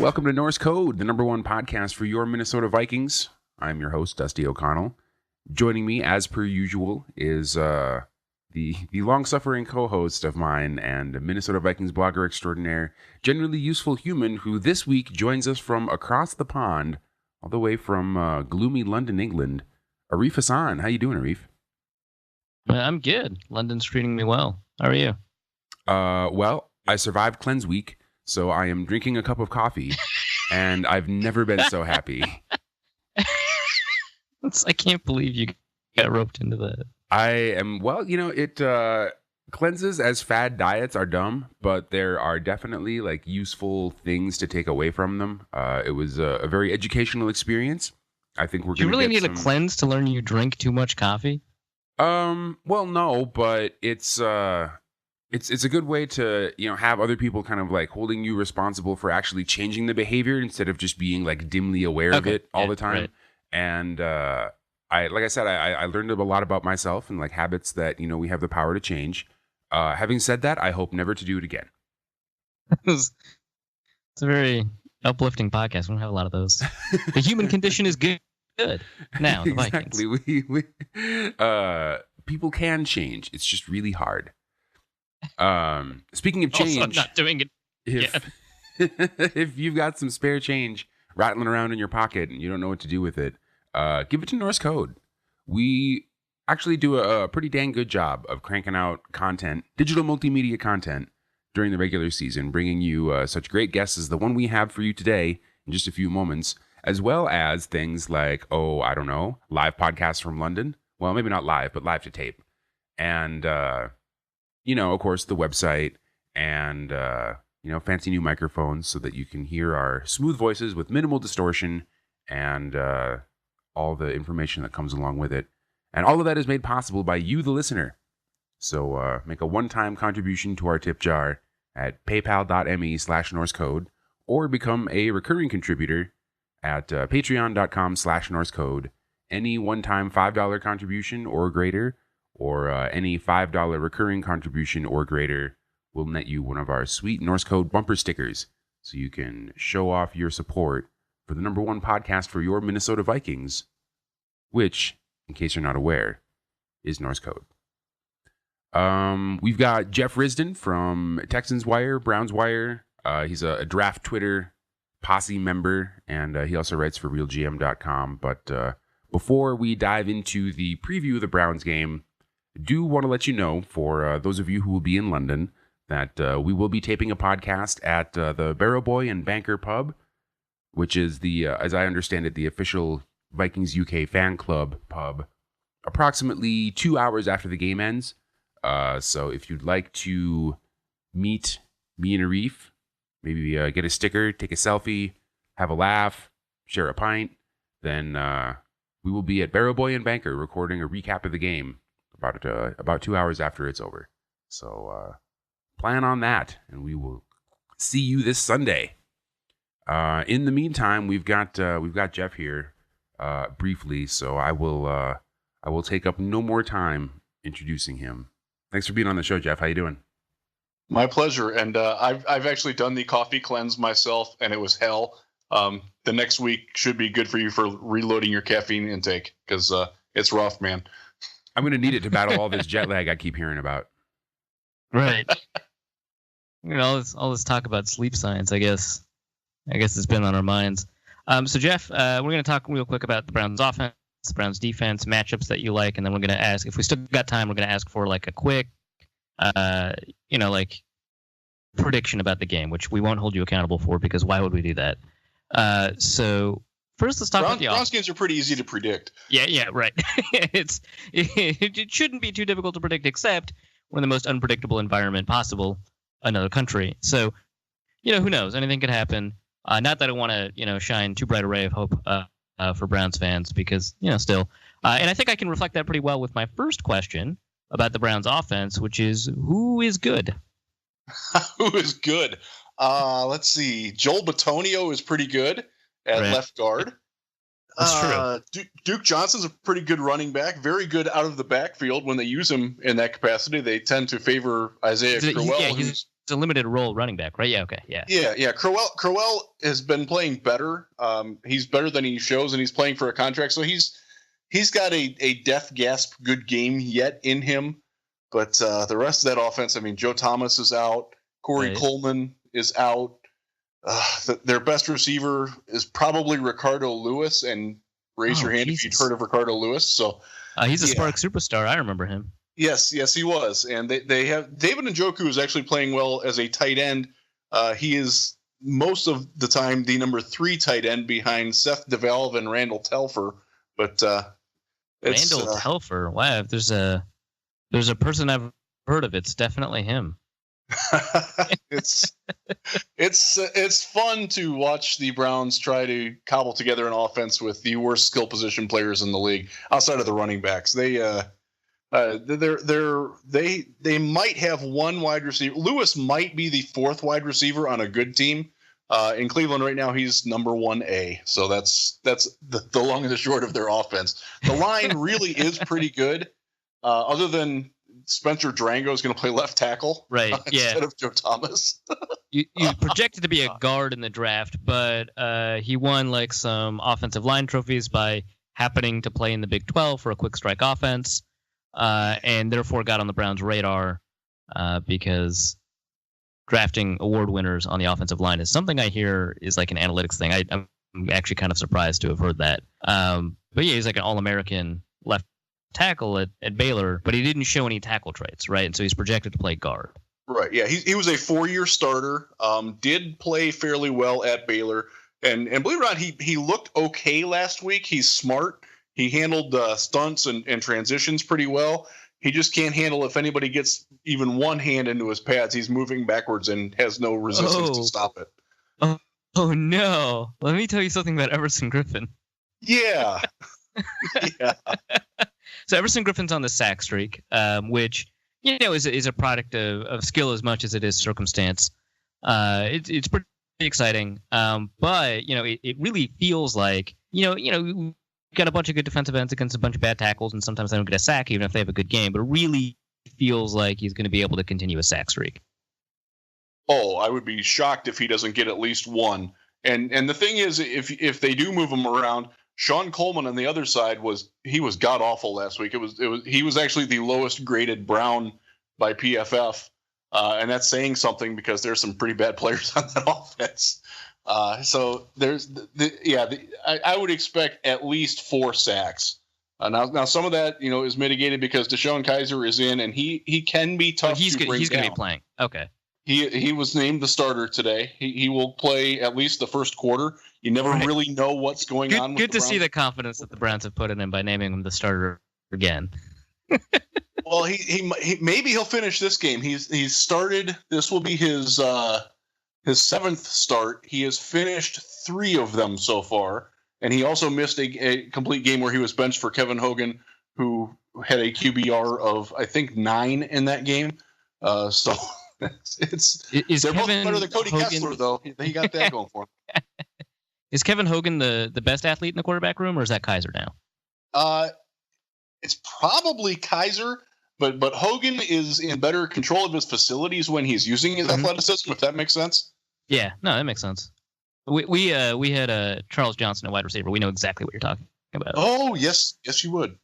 Welcome to Norse Code, the number one podcast for your Minnesota Vikings. I'm your host, Dusty O'Connell. Joining me, as per usual, is the long-suffering co-host of mine and Minnesota Vikings blogger extraordinaire, generally useful human, who this week joins us from across the pond, all the way from gloomy London, England. Arif Hassan. How you doing, Arif? I'm good. London's treating me well. How are you? Well, I survived Cleanse Week, so I am drinking a cup of coffee, and I've never been so happy. I can't believe you got roped into that. I am, well, it cleanses as fad diets are dumb, but there are definitely like useful things to take away from them. It was a very educational experience. I think we're going to really need a cleanse to learn you drink too much coffee? Well, no, but it's a good way to, have other people kind of like holding you responsible for actually changing the behavior instead of just being like dimly aware of it all the time. Right. And I learned a lot about myself and like habits that, we have the power to change. Having said that, I hope never to do it again. It's a very uplifting podcast. We don't have a lot of those. The human condition is good. Now, the Vikings. Exactly. We people can change. It's just really hard. Speaking of change, also, I'm not doing it. If you've got some spare change rattling around in your pocket and you don't know what to do with it, give it to Norse Code. We actually do a pretty dang good job of cranking out content, digital multimedia content, during the regular season, bringing you such great guests as the one we have for you today in just a few moments, as well as things like, live podcasts from London. Well, maybe not live, but live to tape. And, of course, the website and, fancy new microphones so that you can hear our smooth voices with minimal distortion and all the information that comes along with it. And all of that is made possible by you, the listener. So make a one-time contribution to our tip jar at paypal.me/NorseCode or become a recurring contributor at patreon.com/NorseCode. Any one-time $5 contribution or greater, or any $5 recurring contribution or greater, will net you one of our sweet Norse Code bumper stickers, so you can show off your support for the number one podcast for your Minnesota Vikings, which, in case you're not aware, is Norse Code. We've got Josh Risdon from Texans Wire, Browns Wire. He's a draft Twitter posse member, and he also writes for realgm.com. But before we dive into the preview of the Browns game, I do want to let you know, for those of you who will be in London, that we will be taping a podcast at the Barrowboy and Banker Pub, which is as I understand it, the official Vikings UK fan club pub, approximately 2 hours after the game ends. So if you'd like to meet me and Arif, maybe get a sticker, take a selfie, have a laugh, share a pint, then we will be at Barrowboy and Banker recording a recap of the game about 2 hours after it's over. So plan on that, and we will see you this Sunday. In the meantime, we've got Jeff here briefly, so I will take up no more time introducing him. Thanks for being on the show, Jeff. How you doing? My pleasure. And I've actually done the coffee cleanse myself, and it was hell. The next week should be good for you for reloading your caffeine intake, because it's rough, man. I'm going to need it to battle all this jet lag I keep hearing about. Right. All this talk about sleep science, I guess it's been on our minds. So Jeff, we're going to talk real quick about the Browns offense, the Browns defense, matchups that you like, and then we're going to ask, if we still got time, we're going to ask for like a quick, prediction about the game, which we won't hold you accountable for, because why would we do that? So first, let's talk about the offense. Browns games are pretty easy to predict. Yeah, right. It shouldn't be too difficult to predict, except we're in the most unpredictable environment possible, another country. So, who knows? Anything could happen. Not that I want to, shine too bright a ray of hope for Browns fans, because, still. And I think I can reflect that pretty well with my first question about the Browns offense, which is, who is good? Who is good? Let's see. Joel Bitonio is pretty good at left guard. That's true. Duke Johnson's a pretty good running back, very good out of the backfield. When they use him in that capacity, they tend to favor Isaiah Crowell. He's a limited role running back, right? Yeah, okay, yeah. Yeah. Crowell has been playing better. He's better than he shows, and he's playing for a contract. So he's got a death gasp good game yet in him. But the rest of that offense, I mean, Joe Thomas is out. Corey Coleman is out. Their best receiver is probably Ricardo Lewis, and raise your hand if you'd heard of Ricardo Lewis. So he's a Spark superstar. I remember him. Yes, he was. And they have David Njoku is actually playing well as a tight end. He is most of the time the number 3 tight end behind Seth DeValve and Randall Telfer. But Randall Telfer, wow! If there's a person I've heard of, it's definitely him. It's fun to watch the Browns try to cobble together an offense with the worst skill position players in the league outside of the running backs. They might have one wide receiver. Lewis might be the 4th wide receiver on a good team. In Cleveland right now, he's number 1A. So that's the long and the short of their offense. The line really is pretty good, other than Spencer Drango is going to play left tackle, right? Instead of Joe Thomas. you projected to be a guard in the draft, but he won like some offensive line trophies by happening to play in the Big 12 for a quick strike offense, and therefore got on the Browns' radar because drafting award winners on the offensive line is something I hear is like an analytics thing. I'm actually kind of surprised to have heard that. But yeah, he's like an All-American left tackle at Baylor, but he didn't show any tackle traits, right? And so he's projected to play guard. Right. Yeah, he was a 4-year starter. Did play fairly well at Baylor, and believe it or not, he looked okay last week. He's smart. He handled stunts and transitions pretty well. He just can't handle if anybody gets even one hand into his pads. He's moving backwards and has no resistance to stop it. Oh no! Let me tell you something about Everson Griffin. Yeah. Yeah. So Everson Griffin's on the sack streak, which is a product of skill as much as it is circumstance. It's pretty exciting, but it really feels like you got a bunch of good defensive ends against a bunch of bad tackles, and sometimes they don't get a sack even if they have a good game. But it really feels like he's going to be able to continue a sack streak. Oh, I would be shocked if he doesn't get at least one. And the thing is, if they do move him around, Sean Coleman on the other side was god awful last week. He was actually the lowest graded Brown by PFF, and that's saying something because there's some pretty bad players on that offense. So there's I would expect at least 4 sacks. Now some of that is mitigated because Deshaun Kaiser is in, and he can be tough. He's going to be playing. Okay. He was named the starter today. He will play at least the first quarter. You never really know what's going on. Good to see the confidence that the Browns have put in him by naming him the starter again. Well, he maybe he'll finish this game. He's started. This will be his 7th start. He has finished 3 of them so far, and he also missed a complete game where he was benched for Kevin Hogan, who had a QBR of I think 9 in that game. So. They're both better than Cody Kessler, though. He got that going for him. Is Kevin Hogan the best athlete in the quarterback room, or is that Kaiser now? It's probably Kaiser, but Hogan is in better control of his facilities when he's using his athleticism, if that makes sense. Yeah, no, that makes sense. We had Charles Johnson at wide receiver. We know exactly what you're talking about. Oh, yes, you would.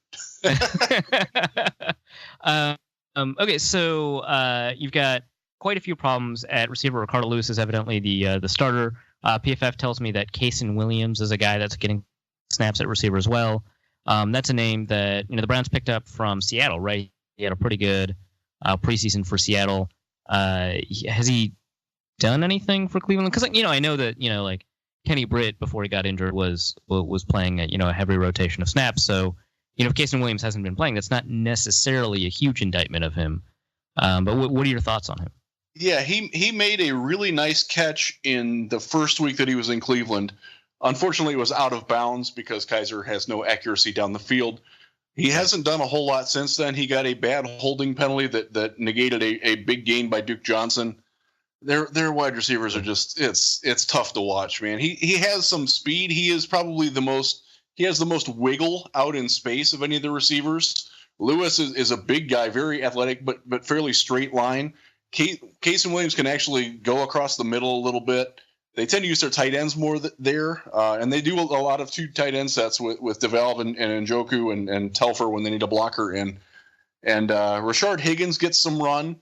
Okay, so you've got quite a few problems at receiver. Ricardo Lewis is evidently the starter. PFF tells me that Kason Williams is a guy that's getting snaps at receiver as well. That's a name that the Browns picked up from Seattle, right? He had a pretty good preseason for Seattle. Has he done anything for Cleveland? Because I know that like Kenny Britt before he got injured was playing a heavy rotation of snaps. So if Kason Williams hasn't been playing, that's not necessarily a huge indictment of him. But what are your thoughts on him? Yeah, he made a really nice catch in the first week that he was in Cleveland. Unfortunately, it was out of bounds because Kaiser has no accuracy down the field. He hasn't done a whole lot since then. He got a bad holding penalty that negated a big gain by Duke Johnson. Their wide receivers are just it's tough to watch, man. He has some speed. He is probably the most he has the most wiggle out in space of any of the receivers. Lewis is a big guy, very athletic, but fairly straight line. Case and Williams can actually go across the middle a little bit. They tend to use their tight ends more there, and they do a lot of 2 tight end sets with DeValve and Njoku and Telfer when they need a blocker in. And Rashard Higgins gets some run.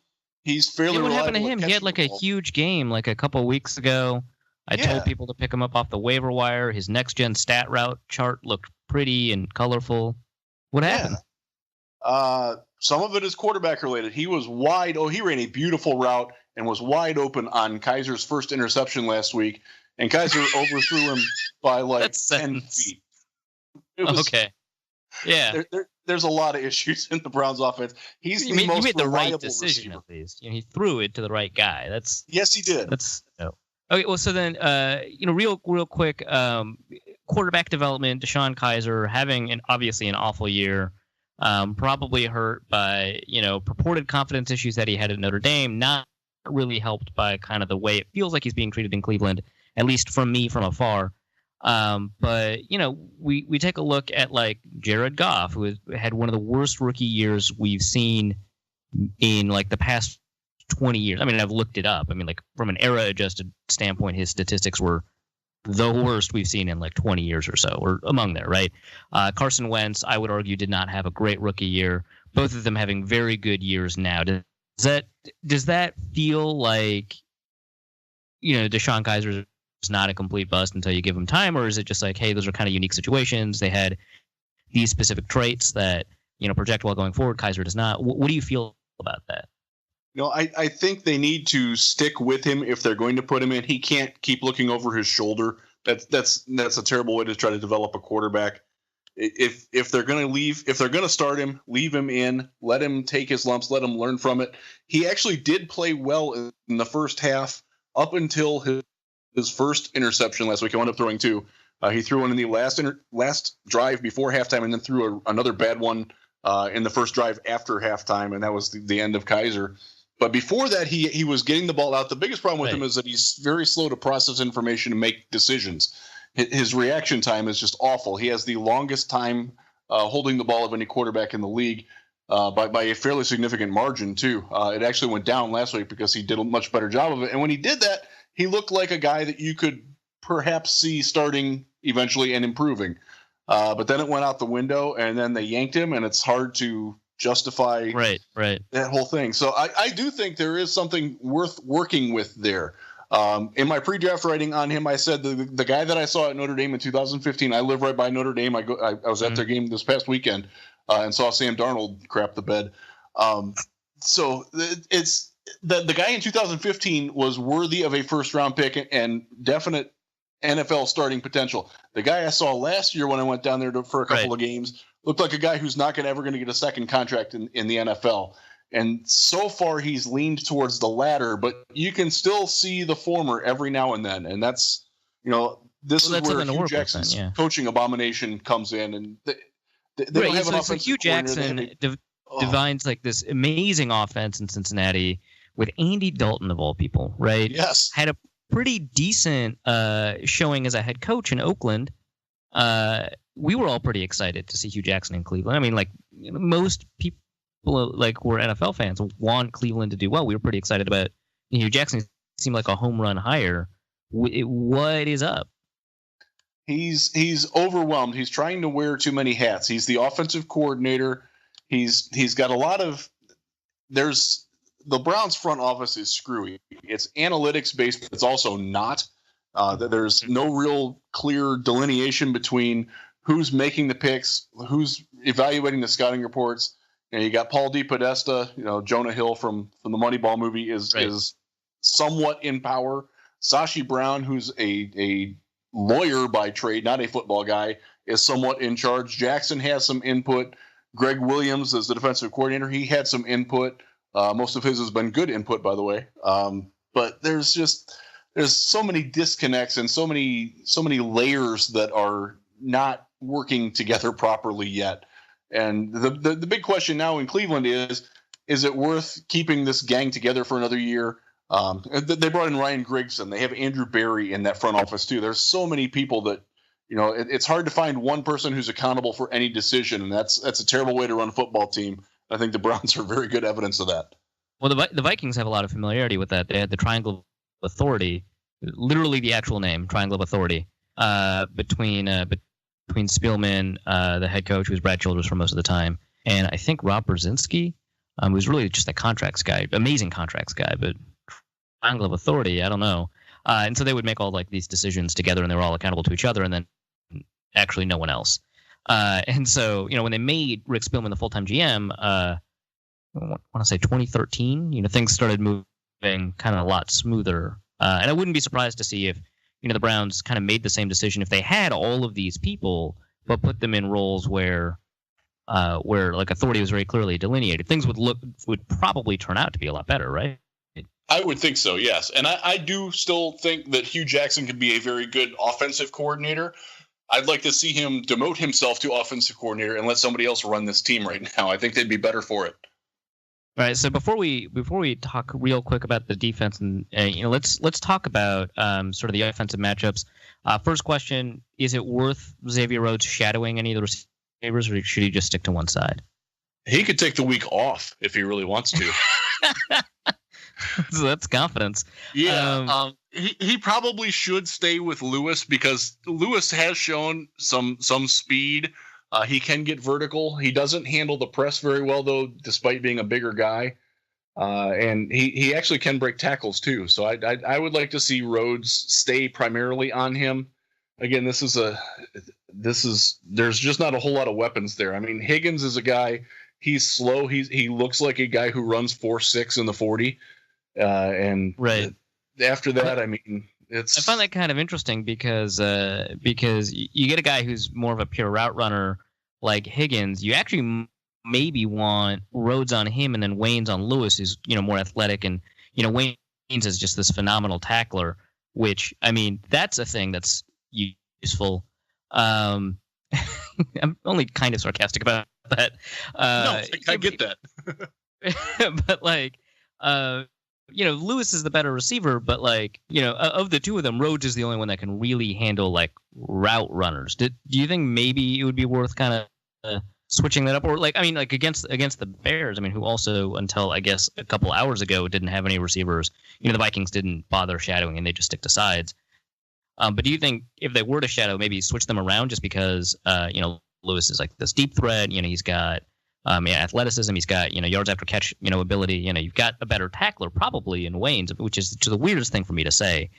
He's fairly what happened to reliable him? He had like a huge game like a couple weeks ago. I told people to pick him up off the waiver wire. His next-gen stat route chart looked pretty and colorful. What happened? Some of it is quarterback related. He was he ran a beautiful route and was wide open on Kaiser's first interception last week, and Kaiser overthrew him by like 10 feet. Okay. Yeah. There's a lot of issues in the Browns offense. He's the most made the right receiver. decision at least. He threw it to the right guy. Yes, he did. Okay. Well, so then, real quick, quarterback development. Deshaun Kaiser having obviously an awful year. Probably hurt by, purported confidence issues that he had at Notre Dame, not really helped by kind of the way it feels like he's being treated in Cleveland, at least from afar. But, we take a look at like Jared Goff, who had one of the worst rookie years we've seen in like the past 20 years. I mean, I've looked it up. I mean, like from an era adjusted standpoint, his statistics were the worst we've seen in like 20 years or so, or among there, right? Carson Wentz, I would argue, did not have a great rookie year. Both of them having very good years now. Does that feel like, Deshaun Kaiser is not a complete bust until you give him time, or is it just like, hey, those are kind of unique situations? They had these specific traits that, project well going forward. Kaiser does not. What do you feel about that? I think they need to stick with him if they're going to put him in. He can't keep looking over his shoulder. That's a terrible way to try to develop a quarterback. If they're going to start him, leave him in, let him take his lumps, let him learn from it. He actually did play well in the first half up until his first interception last week. He wound up throwing 2. He threw one in the last drive before halftime, and then threw another bad one in the first drive after halftime, and that was the end of Kaiser. But before that, he was getting the ball out. The biggest problem with him is that he's very slow to process information and make decisions. His reaction time is just awful. He has the longest time holding the ball of any quarterback in the league by a fairly significant margin, too. It actually went down last week because he did a much better job of it. And when he did that, he looked like a guy that you could perhaps see starting eventually and improving. But then it went out the window, and then they yanked him, and it's hard to justify that whole thing. So I do think there is something worth working with there. In my pre-draft writing on him, I said the guy that I saw at Notre Dame in 2015, I live right by Notre Dame. I was at their game this past weekend and saw Sam Darnold crap the bed. So it's the guy in 2015 was worthy of a first-round pick and definite NFL starting potential. The guy I saw last year when I went down there for a couple of games looked like a guy who's not ever going to get a second contract in the NFL. And so far he's leaned towards the latter, but you can still see the former every now and then. And that's, this is where Hugh Jackson's coaching abomination comes in. And they don't have an offensive Hugh Jackson divines like this amazing offense in Cincinnati with Andy Dalton of all people, right? Yes. Had a pretty decent showing as a head coach in Oakland. We were all pretty excited to see Hugh Jackson in Cleveland. I mean, like most people, like who are NFL fans, want Cleveland to do well. We were pretty excited about Hugh Jackson. Seemed like a home run hire. What is up? He's overwhelmed. He's trying to wear too many hats. He's the offensive coordinator. He's got a lot of. The Browns front office is screwy. It's analytics based, but it's also not. There's no real clear delineation between who's making the picks, who's evaluating the scouting reports. You got Paul DePodesta, Jonah Hill from the Moneyball movie is somewhat in power. Sashi Brown, who's a lawyer by trade, not a football guy, is somewhat in charge. Jackson has some input. Greg Williams is the defensive coordinator. He had some input. Most of his has been good input, by the way. But there's so many disconnects and so many layers that are not working together properly yet. And the big question now in Cleveland is it worth keeping this gang together for another year? They brought in Ryan Grigson. They have Andrew Berry in that front office too. There's so many people that it's hard to find one person who's accountable for any decision, and that's a terrible way to run a football team. I think the Browns are very good evidence of that. Well, the Vikings have a lot of familiarity with that. They had the Triangle of Authority, literally the actual name, Triangle of Authority, between Spielman, the head coach, who's Brad Childress for most of the time, and I think Rob Brzezinski, who's really just a contracts guy, amazing contracts guy, but Triangle of Authority, I don't know. And so they would make all like these decisions together, and they were all accountable to each other, and then actually no one else. And so, when they made Rick Spielman the full-time GM, I want to say 2013, things started moving kind of a lot smoother. And I wouldn't be surprised to see if, the Browns kind of made the same decision if they had all of these people, but put them in roles where like authority was very clearly delineated. Things would probably turn out to be a lot better, right? I would think so, yes. And I do still think that Hugh Jackson can be a very good offensive coordinator. I'd like to see him demote himself to offensive coordinator and let somebody else run this team right now. I think they'd be better for it. All right. So before we talk real quick about the defense, and let's talk about sort of the offensive matchups. First question: is it worth Xavier Rhodes shadowing any of the receivers, or should he just stick to one side? He could take the week off if he really wants to. So that's confidence. Yeah, he probably should stay with Lewis because Lewis has shown some speed. He can get vertical. He doesn't handle the press very well, though, despite being a bigger guy. And he actually can break tackles, too. So I would like to see Rhodes stay primarily on him. Again, there's just not a whole lot of weapons there. I mean, Higgins is a guy. He's slow. He looks like a guy who runs 4.6 in the 40. And right after that, I mean, I find that kind of interesting because you get a guy who's more of a pure route runner like Higgins. You actually maybe want Rhodes on him and then Waynes on Lewis, who's more athletic, and Waynes is just this phenomenal tackler. Which I mean, that's a thing that's useful. I'm only kind of sarcastic about that. No, I get that. But like. Lewis is the better receiver, but of the two of them, Rhodes is the only one that can really handle like route runners. Do you think maybe it would be worth kind of switching that up, or against the Bears? I mean, who also until I guess a couple hours ago didn't have any receivers. The Vikings didn't bother shadowing and they just stick to sides. But do you think if they were to shadow, maybe switch them around just because Lewis is like this deep threat? He's got. Athleticism. He's got yards after catch ability. You've got a better tackler probably in Waynes, which is the weirdest thing for me to say.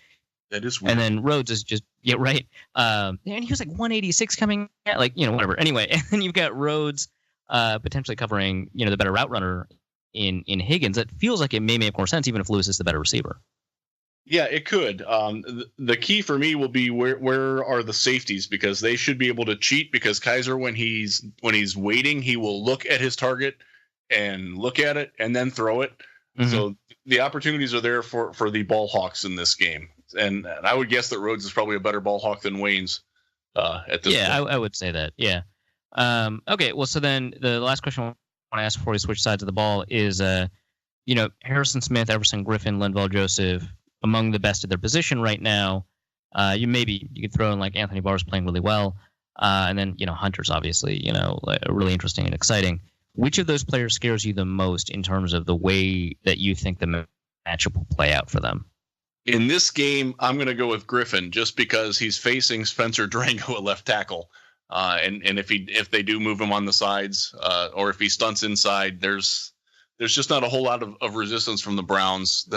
That is weird. And then Rhodes is just right. And he was like 186 coming at whatever. Anyway, and then you've got Rhodes potentially covering the better route runner in Higgins. That feels like it may make more sense even if Lewis is the better receiver. Yeah, it could. The key for me will be where are the safeties, because they should be able to cheat, because Kaiser, when he's waiting, he will look at his target and look at it and then throw it. Mm-hmm. So the opportunities are there for the ball hawks in this game. And I would guess that Rhodes is probably a better ball hawk than Waynes at this point. Yeah, I would say that. Yeah. Okay, well, so then the last question I want to ask before we switch sides of the ball is, Harrison Smith, Everson Griffin, Linval Joseph, among the best at their position right now. You could throw in like Anthony Barr's playing really well. And then, Hunter's obviously, really interesting and exciting. Which of those players scares you the most in terms of the way that you think the matchup will play out for them? In this game, I'm going to go with Griffin just because he's facing Spencer Drango at left tackle. And if they do move him on the sides, or if he stunts inside, there's just not a whole lot of resistance from the Browns.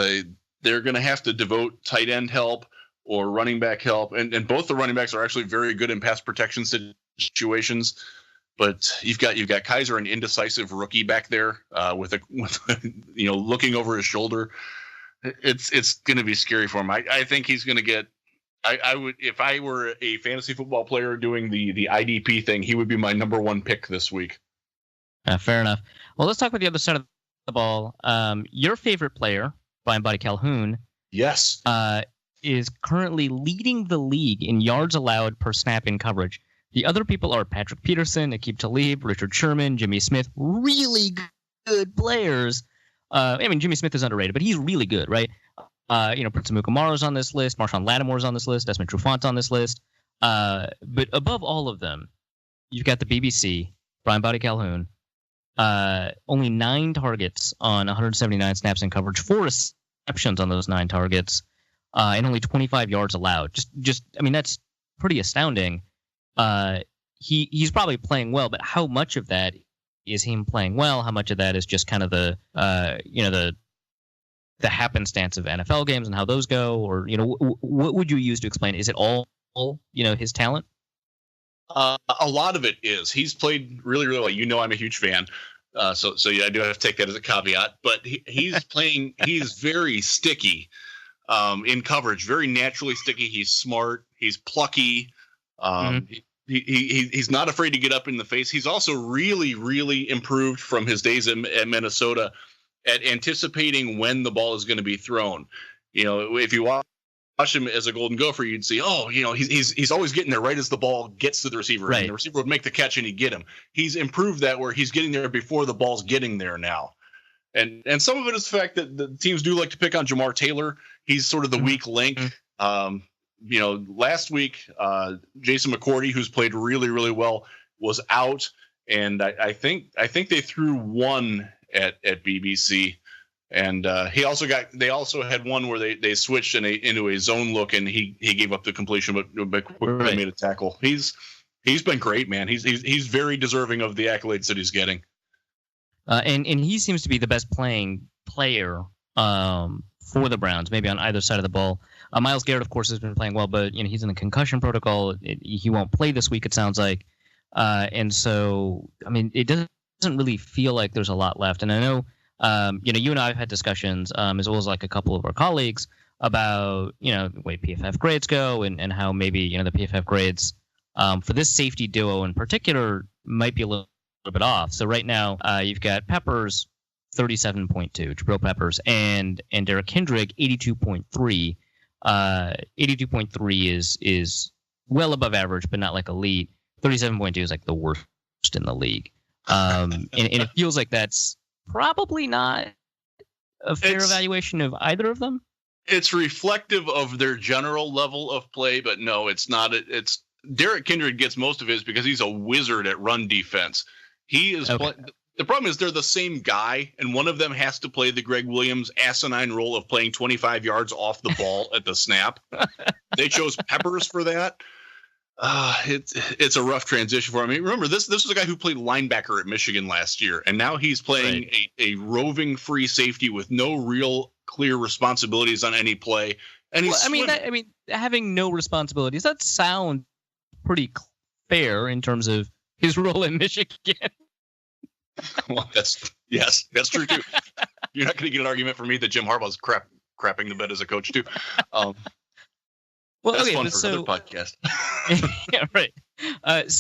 They're going to have to devote tight end help or running back help. And both the running backs are actually very good in pass protection situations. But you've got Kaiser, an indecisive rookie back there with looking over his shoulder. It's going to be scary for him. I think he's going to get. I would, if I were a fantasy football player doing the IDP thing, he would be my number one pick this week. Fair enough. Well, let's talk about the other side of the ball. Your favorite player, Brian Buddy Calhoun, yes, is currently leading the league in yards allowed per snap in coverage. The other people are Patrick Peterson, Aqib Talib, Richard Sherman, Jimmy Smith. Really good players. Jimmy Smith is underrated, but he's really good, right? Prince Amukamara's on this list. Marshawn Lattimore's on this list. Desmond Trufant's on this list. But above all of them, you've got the BBC, Brian Body Calhoun. Only 9 targets on 179 snaps in coverage, 4 receptions on those 9 targets, and only 25 yards allowed. I mean, that's pretty astounding. He's probably playing well, but how much of that is him playing well? How much of that is just kind of the happenstance of NFL games and how those go? Or, what would you use to explain? Is it all his talent? A lot of it is. He's played really, really well. I'm a huge fan. So yeah, I do have to take that as a caveat. But he's playing. He's very sticky in coverage. Very naturally sticky. He's smart. He's plucky. He's not afraid to get up in the face. He's also really, really improved from his days at Minnesota at anticipating when the ball is going to be thrown. If you watch him as a Golden Gopher, you'd see, he's always getting there right as the ball gets to the receiver. Right. And the receiver would make the catch and he'd get him. He's improved that where he's getting there before the ball's getting there now. And some of it is the fact that the teams do like to pick on Jamar Taylor. He's sort of the weak link. Last week, Jason McCourty, who's played really, really well, was out. And I think they threw one at BBC. And they also had one where they switched into a zone look, and he gave up the completion, but quickly made a tackle. He's been great, man. He's very deserving of the accolades that he's getting. And he seems to be the best playing player for the Browns, maybe on either side of the ball. Myles Garrett, of course, has been playing well, but he's in the concussion protocol. He won't play this week, it sounds like. And so, I mean, it doesn't really feel like there's a lot left. And I know, you and I have had discussions, as well as like a couple of our colleagues, about the way PFF grades go, and how maybe the PFF grades for this safety duo in particular might be a little bit off. So right now, you've got Peppers 37.2, Jabril Peppers, and Derek Kendrick 82.3. 82.3 is well above average, but not like elite. 37.2 is like the worst in the league. And it feels like that's probably not a fair evaluation of either of them. It's reflective of their general level of play, but no, it's not. It's Derek Kindred gets most of his because he's a wizard at run defense. He is. Okay. The problem is they're the same guy, and one of them has to play the Greg Williams asinine role of playing 25 yards off the ball at the snap. They chose Peppers for that. It's a rough transition for him. I mean, remember, this was a guy who played linebacker at Michigan last year, and now he's playing a roving free safety with no real clear responsibilities on any play. And he's having no responsibilities, that sounds pretty fair in terms of his role in Michigan. Well, that's true too. You're not going to get an argument from me that Jim Harbaugh's crapping the bed as a coach too. Well, that's fun for another podcast. Yeah, right. But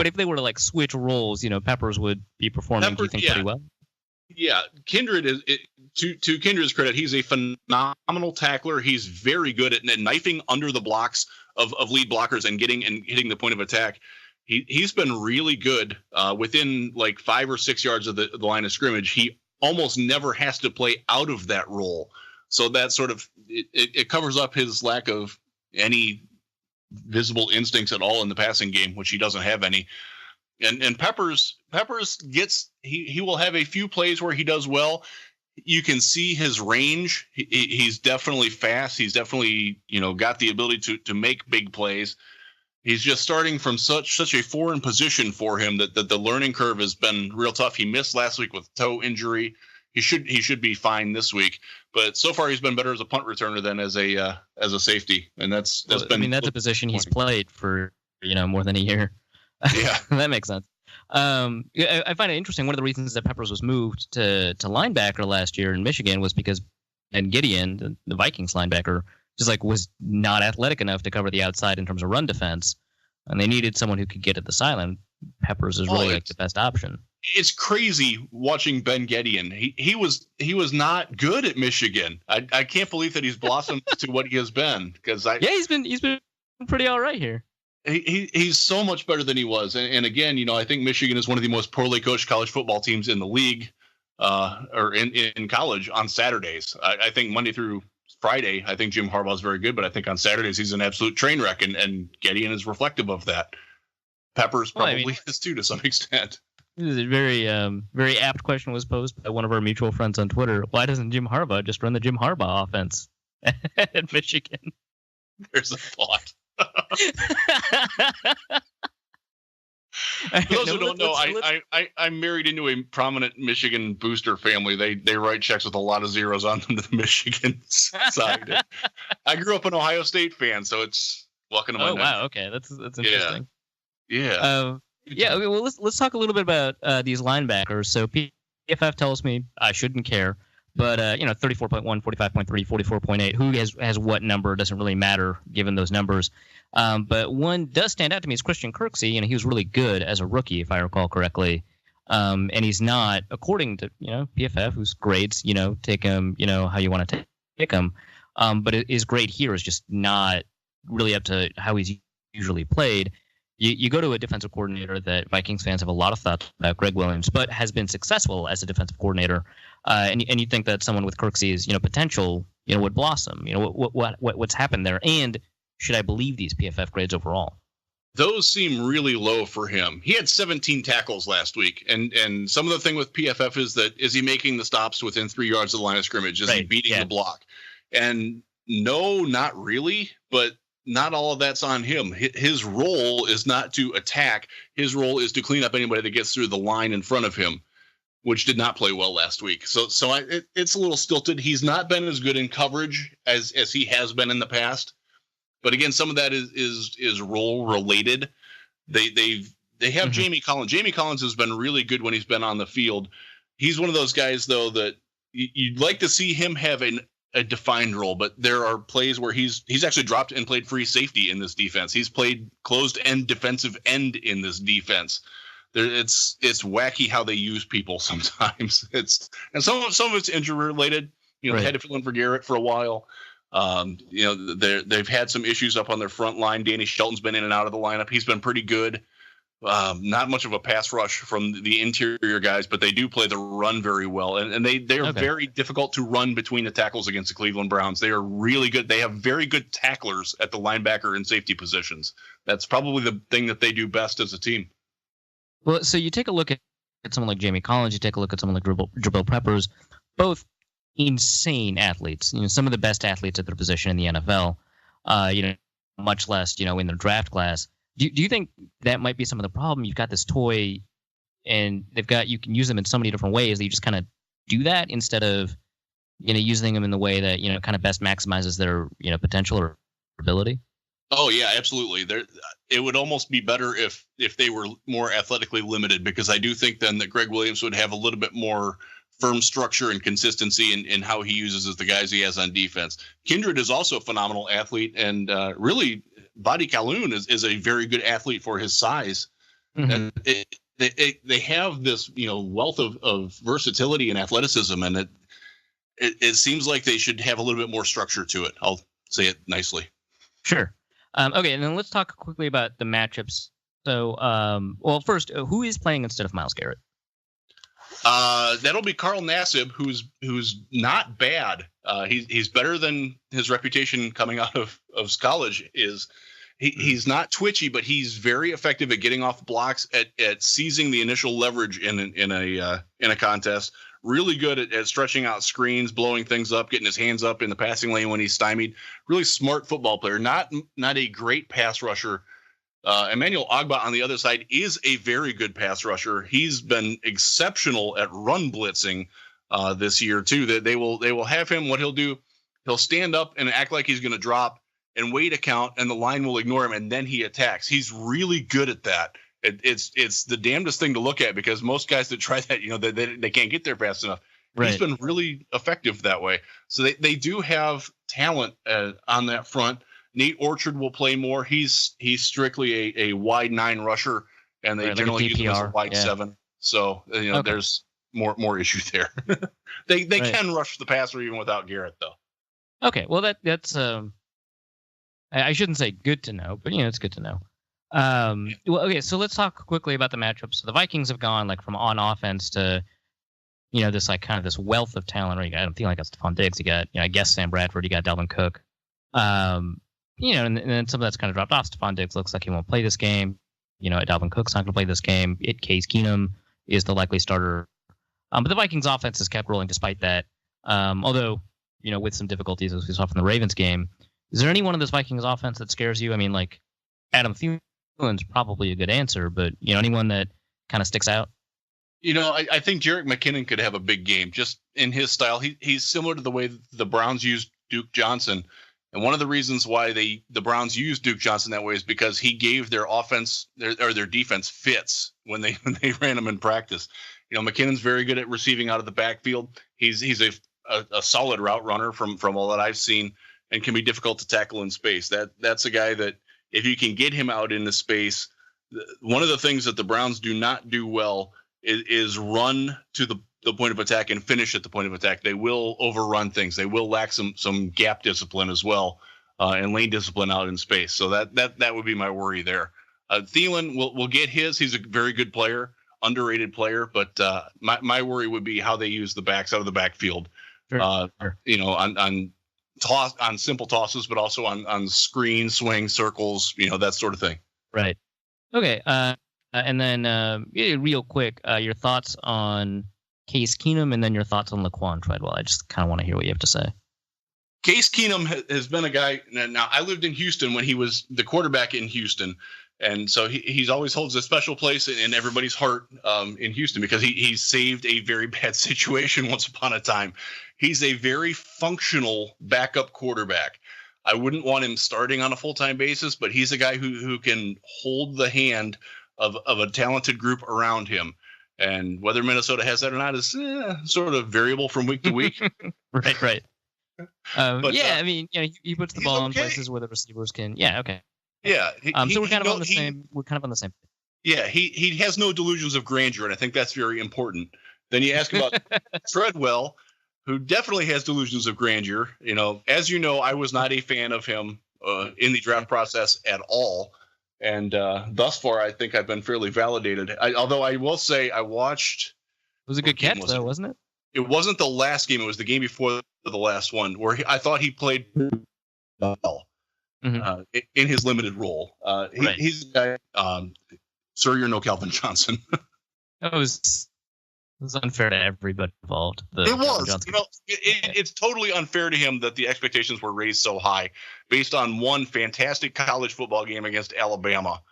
if they were to like switch roles, Peppers would be performing, do you think, pretty well? Yeah, Kindred is to Kindred's credit, he's a phenomenal tackler. He's very good at knifing under the blocks of lead blockers and hitting the point of attack. He's been really good within like 5 or 6 yards of the line of scrimmage. He almost never has to play out of that role. So that sort of it covers up his lack of any visible instincts at all in the passing game, which he doesn't have any. And Peppers gets he will have a few plays where he does well. You can see his range. He's definitely fast. He's definitely got the ability to make big plays. He's just starting from such a foreign position for him that the learning curve has been real tough. He missed last week with toe injury. He should be fine this week, but so far he's been better as a punt returner than as a safety, and that's been. I mean, that's a position he's played for more than a year. Yeah, that makes sense. I find it interesting. One of the reasons that Peppers was moved to linebacker last year in Michigan was because Gideon, the Vikings linebacker, just was not athletic enough to cover the outside in terms of run defense, and they needed someone who could get at the sideline. Peppers is really the best option. It's crazy watching Ben Gideon. He was not good at Michigan. I can't believe that he's blossomed to what he has been he's been pretty all right here. He's so much better than he was. And again, I think Michigan is one of the most poorly coached college football teams in the league, or in college on Saturdays. I think Monday through Friday, I think Jim Harbaugh is very good, but I think on Saturdays he's an absolute train wreck, and Gideon is reflective of that. Peppers probably is too to some extent. This is a very apt question was posed by one of our mutual friends on Twitter. Why doesn't Jim Harbaugh just run the Jim Harbaugh offense at Michigan? There's a thought. For those who don't know, I'm married into a prominent Michigan booster family. They write checks with a lot of zeros on them to the Michigan side. I grew up an Ohio State fan, so it's welcome to my. Oh wow, okay, that's interesting. Yeah. Yeah. Okay, well, let's talk a little bit about these linebackers. So PFF tells me I shouldn't care, but 34.1, 45.3, 44.8. Who has what number doesn't really matter given those numbers. But one does stand out to me is Christian Kirksey. He was really good as a rookie, if I recall correctly. And he's not, according to PFF, whose grades take him how you want to take him. But his grade here is just not really up to how he's usually played. You go to a defensive coordinator that Vikings fans have a lot of thoughts about, Greg Williams, but has been successful as a defensive coordinator, and you think that someone with Kirksey's potential would blossom. What's happened there, and should I believe these PFF grades overall? Those seem really low for him. He had 17 tackles last week, and some of the thing with PFF is he making the stops within 3 yards of the line of scrimmage? Is he beating the block? And no, not really, but not all of that's on him. His role is not to attack. His role is to clean up anybody that gets through the line in front of him, which did not play well last week. So it's a little stilted. He's not been as good in coverage as he has been in the past. But again, some of that is role related. They have Jamie Collins. Jamie Collins has been really good when he's been on the field. He's one of those guys though that you'd like to see him have a defined role, but there are plays where he's actually dropped and played free safety in this defense. He's played closed end defensive end in this defense. It's wacky how they use people sometimes. And some of it's injury related. They had to fill in for Garrett for a while. They've had some issues up on their front line. Danny Shelton's been in and out of the lineup. He's been pretty good. Not much of a pass rush from the interior guys, but they do play the run very well. And they're very difficult to run between the tackles against the Cleveland Browns. They are really good. They have very good tacklers at the linebacker and safety positions. That's probably the thing that they do best as a team. Well, so you take a look at someone like Jamie Collins, you take a look at someone like Jabril Peppers, both insane athletes, some of the best athletes at their position in the NFL, much less, in their draft class. Do you think that might be some of the problem? You've got this toy and you can use them in so many different ways that you just kind of do that instead of, using them in the way that, kind of best maximizes their, potential or ability? Oh yeah, absolutely. It would almost be better if they were more athletically limited, because I do think then that Greg Williams would have a little bit more firm structure and consistency in how he uses the guys he has on defense. Kindred is also a phenomenal athlete, and really Badi Calhoun is a very good athlete for his size. And they have this wealth of versatility and athleticism, and it seems like they should have a little bit more structure to it. I'll say it nicely. Sure. Okay, and then let's talk quickly about the matchups. So, first, who is playing instead of Myles Garrett? That'll be Carl Nassib, who's not bad. He's better than his reputation coming out of college is. He's not twitchy, but he's very effective at getting off blocks, at seizing the initial leverage in a contest. Really good at stretching out screens, blowing things up, getting his hands up in the passing lane when he's stymied. Really smart football player. Not a great pass rusher. Emmanuel Ogbah on the other side is a very good pass rusher. He's been exceptional at run blitzing this year too. That they will have him. What he'll do, he'll stand up and act like he's going to drop and wait a count, and the line will ignore him, and then he attacks. He's really good at that. It's the damnedest thing to look at, because most guys that try that, they can't get there fast enough. Right. He's been really effective that way. So they do have talent on that front. Nate Orchard will play more. He's strictly a wide 9 rusher, and they generally use him as a wide 7. So there's more issue there. they can rush the passer even without Garrett, though. Okay, well that's I shouldn't say good to know, but it's good to know. Well, okay, so let's talk quickly about the matchups. So the Vikings have gone from on offense to this like kind of this wealth of talent. Or I don't think like Stephon Diggs. You got, I guess Sam Bradford. You got Dalvin Cook. And then some of that's kind of dropped off. Stephon Diggs looks like he won't play this game. Dalvin Cook's not going to play this game. Case Keenum is the likely starter. But the Vikings offense has kept rolling despite that. Although, with some difficulties as we saw from the Ravens game. Is there anyone in this Vikings offense that scares you? I mean, like Adam Thielen's probably a good answer, but anyone that kind of sticks out? I think Jerick McKinnon could have a big game just in his style. He's similar to the way the Browns used Duke Johnson. And one of the reasons why the Browns used Duke Johnson that way is because he gave their offense their defense fits when they ran him in practice. McKinnon's very good at receiving out of the backfield. He's a solid route runner from all that I've seen, and can be difficult to tackle in space. That's a guy that if you can get him out into space, one of the things that the Browns do not do well is run to the point of attack and finish at the point of attack. They will overrun things. They will lack some gap discipline as well, and lane discipline out in space. So that would be my worry there. Thielen will get his. He's a very good player, underrated player, but my worry would be how they use the backs out of the backfield. Sure. On simple tosses, but also on screen, swing, circles, that sort of thing. Right. Okay. And then real quick, your thoughts on Case Keenum, and then your thoughts on Laquan Treadwell. I just kind of want to hear what you have to say. Case Keenum has been a guy. Now, I lived in Houston when he was the quarterback in Houston. And so he's always holds a special place in everybody's heart in Houston because he saved a very bad situation once upon a time. He's a very functional backup quarterback. I wouldn't want him starting on a full-time basis, but he's a guy who can hold the hand of a talented group around him. And whether Minnesota has that or not is sort of variable from week to week. Right. I mean, he puts the ball in places where the receivers can. Yeah, okay. Yeah. So we're kind of on the same. We're kind of on the same. Yeah, he has no delusions of grandeur, and I think that's very important. Then you ask about Treadwell, who definitely has delusions of grandeur. As you know, I was not a fan of him in the draft process at all. And thus far, I think I've been fairly validated. Although I will say I watched. It was a good catch, though, wasn't it? It wasn't the last game. It was the game before the last one where I thought he played well in his limited role. He's a guy. Sir, you're no Calvin Johnson. It was unfair to everybody involved. It was. It's totally unfair to him that the expectations were raised so high based on one fantastic college football game against Alabama.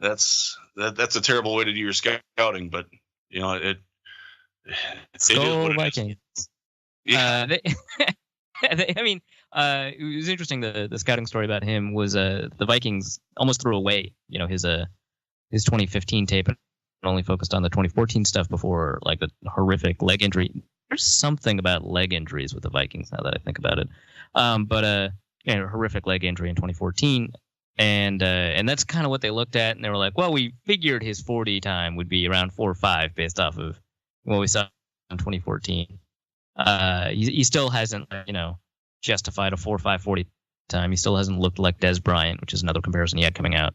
That's a terrible way to do your scouting, but it Vikings. Yeah. It was interesting. The scouting story about him was the Vikings almost threw away his 2015 tape and only focused on the 2014 stuff before like the horrific leg injury. There's something about leg injuries with the Vikings now that I think about it. Horrific leg injury in 2014. And that's kind of what they looked at. And they were like, well, we figured his 40 time would be around 4 or 5 based off of what we saw in 2014. He still hasn't, justified a 4.5 40 time. He still hasn't looked like Des Bryant, which is another comparison he had coming out.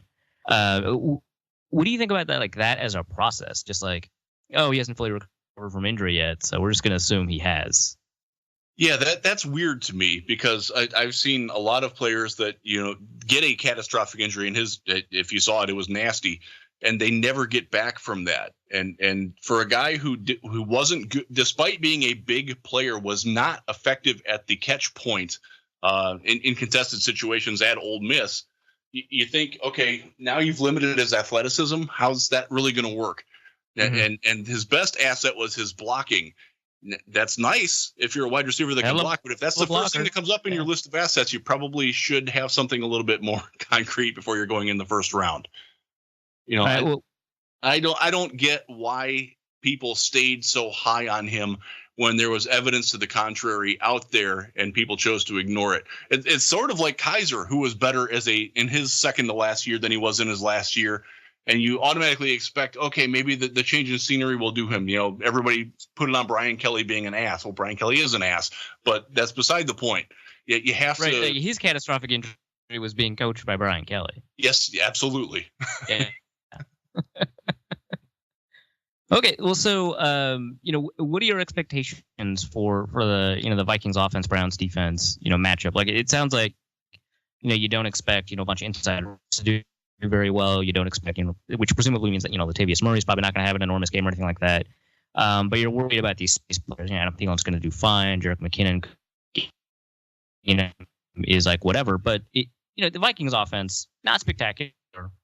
What do you think about that? Like that as a process, just like, oh, he hasn't fully recovered from injury yet, so we're just going to assume he has. Yeah, that's weird to me because I've seen a lot of players that get a catastrophic injury, and if you saw it, it was nasty, and they never get back from that. And for a guy who wasn't good, despite being a big player, was not effective at the catch point in contested situations at Ole Miss. You think, okay, now you've limited his athleticism. How's that really going to work? Mm-hmm. And his best asset was his blocking. That's nice if you're a wide receiver that can block, but if that's the first thing that comes up in your list of assets, you probably should have something a little bit more concrete before you're going in the first round. I don't get why people stayed so high on him when there was evidence to the contrary out there and people chose to ignore it. It's sort of like Kaiser, who was better in his second to last year than he was in his last year. And you automatically expect, okay, maybe the change in scenery will do him. Everybody put it on Brian Kelly being an ass. Well, Brian Kelly is an ass, but that's beside the point. You have to. His catastrophic injury was being coached by Brian Kelly. Yes, absolutely. Yeah. Okay, well, so what are your expectations for the the Vikings offense Browns defense matchup? Like it sounds like you don't expect a bunch of insiders to do very well. You don't expect which presumably means that Latavius Murray's probably not going to have an enormous game or anything like that. But you're worried about these space players. Adam Thielen's going to do fine. Jerick McKinnon, is like whatever. But the Vikings offense not spectacular.